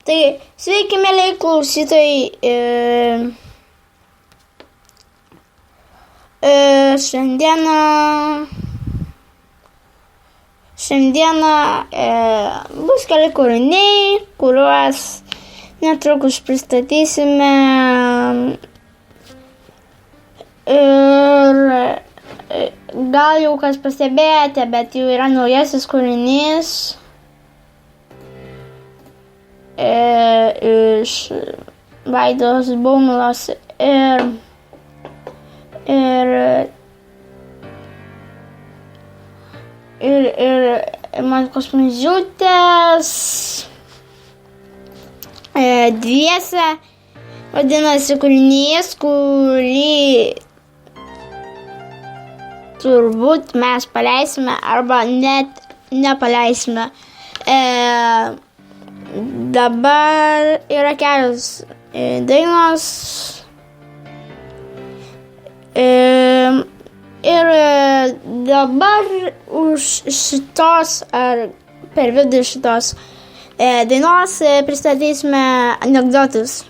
Tai sveiki, mėlyi klausytojai. Šiandieną bus keli kūriniai, kuriuos netrukus pristatysime. Ir gal jau kas pastebėjote, bet jau yra naujasis kūrinys iš Vaidos Baumilos ir Monikos Pundziūtės dviese. Vadinasi kūrinys, kurį turbūt mes paleisime arba net nepaleisime. Dabar yra kelios dainos. Ir dabar už šitos ar per vidurį šitos dainos pristatysime anekdotus.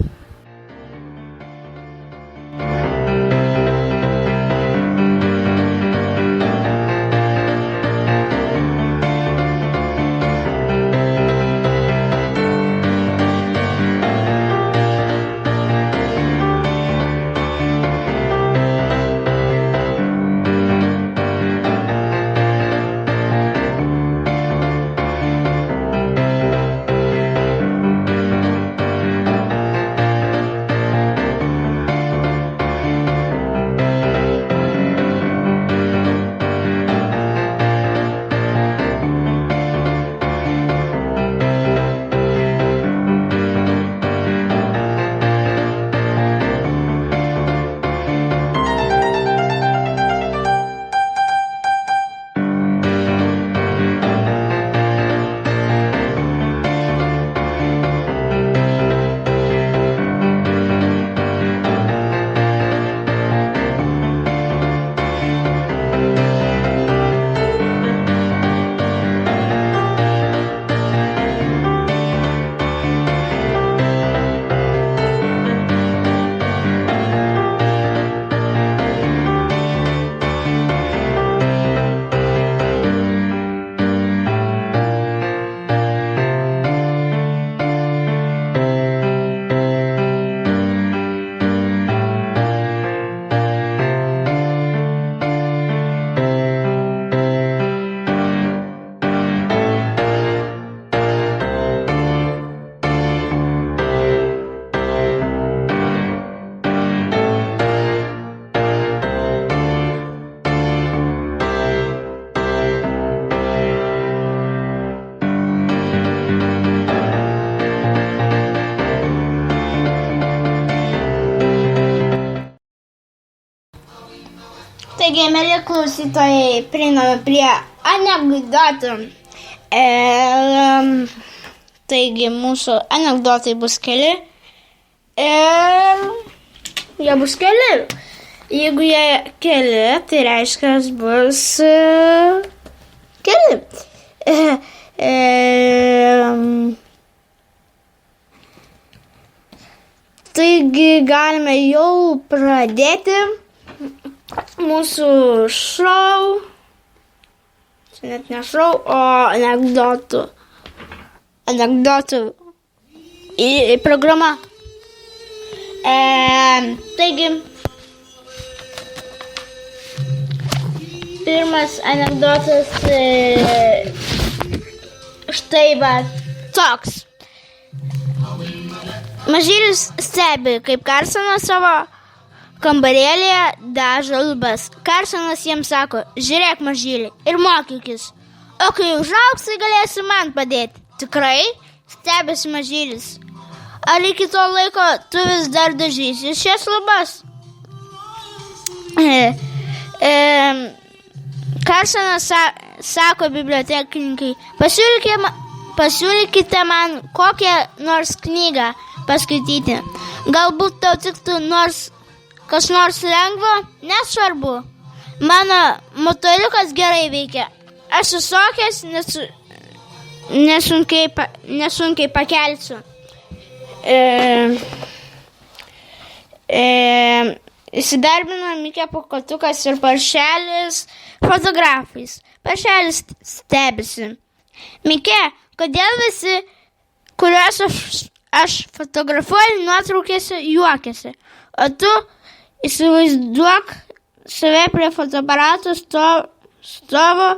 Taigi, mėly klausytojai, prieiname prie anekdotų. Taigi, mūsų anekdotai bus keli. Ir jie bus keli. Jeigu jie keli, tai reiškia, bus keli. Taigi, galime jau pradėti mūsų šou, čia net ne šou, o anekdotų programa. Taigi, pirmas anekdotas štai va toks. Mažylis stebi, kaip Karsonas savo kambarėlėje dažo lubas. Karsonas jiems sako: žiūrėk, mažylį, ir mokykis. O kai užauksi, galėsi man padėti. Tikrai? Stebisi mažylis. Ar iki to laiko tu vis dar dažysi šias lubas? Karsonas sako bibliotekininkai: pasiūlykite man kokią nors knygą paskaityti. Galbūt tau tiktų kas nors lengvo, nesvarbu. Mano motoriukas gerai veikia. Aš susokęs nesunkiai pakelsiu. įsidarbino Mikė Pūkuotukas ir Paršelis fotografais. Paršelis stebisi. Mikė, kodėl visi, kuriuos aš fotografuoju, nuotraukėse juokiasi, o tu įsivaizduok save prie fotoaparato stovo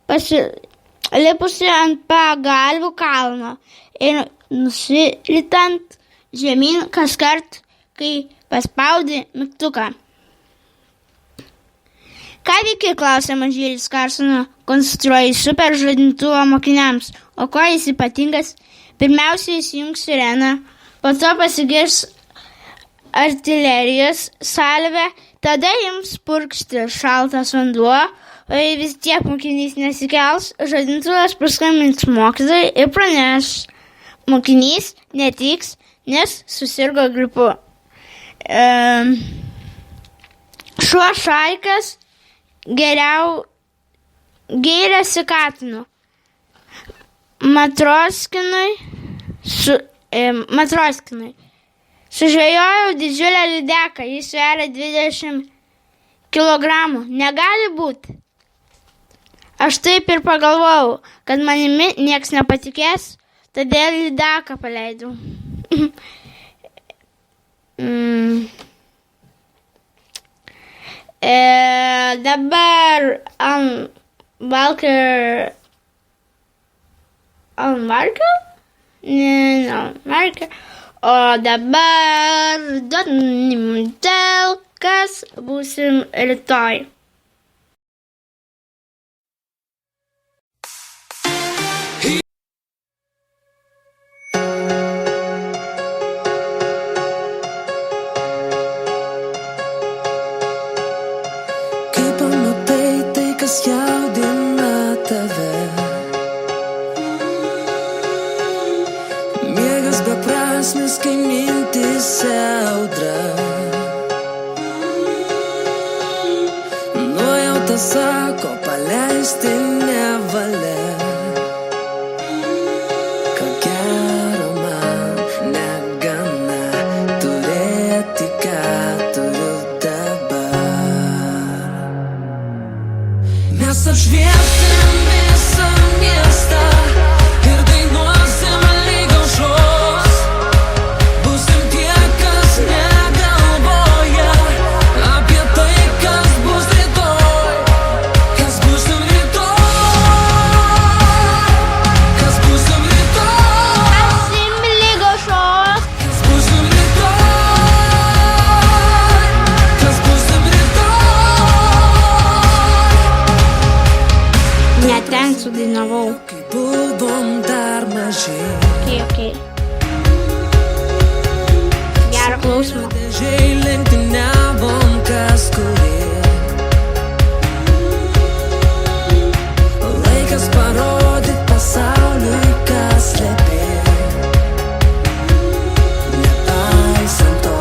pasilipusi ant pagalvių kalno ir nusiritant žemyn kaskart, kai paspaudi mygtuką. Ką veiki, klausė mažylis Karsono, konstruoji super žadintuvą mokiniams. O kuo jis ypatingas? Pirmiausia įsijungs sireną, po to pasigirs artilerijos salvė, tada jums purkšti šaltas vanduo, o jei vis tiek mokinys nesikels, žadintuvas paskambins mokytojai ir praneš. Mokinys netiks, nes susirgo gripu. Šuo Šaikas gėrėsi katinu. Matroskinui. Sužvejojau didžiulę lydeką, jis sveria 20 kilogramų. Negali būti. Aš taip ir pagalvojau, kad manimi nieks nepatikės, todėl lydeką paleidau. Dabar o dabar duonim dėl, kas būsim rytoj. Jaudina tave. Miegas beprasmis, kai mintyse audra. Nuojauta sako, paleisti nevalia. Ko gero man negana turėti, ką turiu dabar. Mes apšviesim visą miestą ir dainuosim lyg aušros. Būsim tie, kas negalvoja apie tai, kas bus rytoj. Kas būsim rytoj. Kas būsim rytoj. Būsim lyg aušros. Kas būsim rytoj. Kas būsim rytoj. Ne ten sudainavau. Kai buvom dar maži. Okay. Gerą klausimą. Dėžiai lenktyniavom kas kurie. Laikas parodyt pasauliui, kas slėpė. Nepaisant to,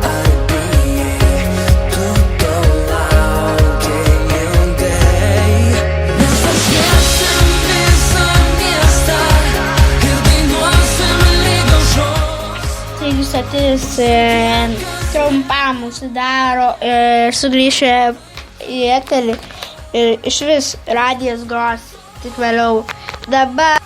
ar bijai, tu to laukei ilgai. Mes apšviesim visą miestą ir dainuosim lyg aušros. Taigi stotis trumpam užsidaro ir sugrįžę į eterį ir išvis radijas gros tik vėliau. Dabar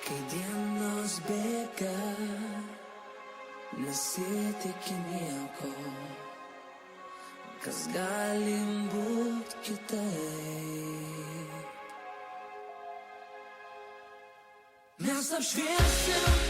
kai dienos bėga, nesitiki nieko, kas gali būt kitaip. Mes apšviesim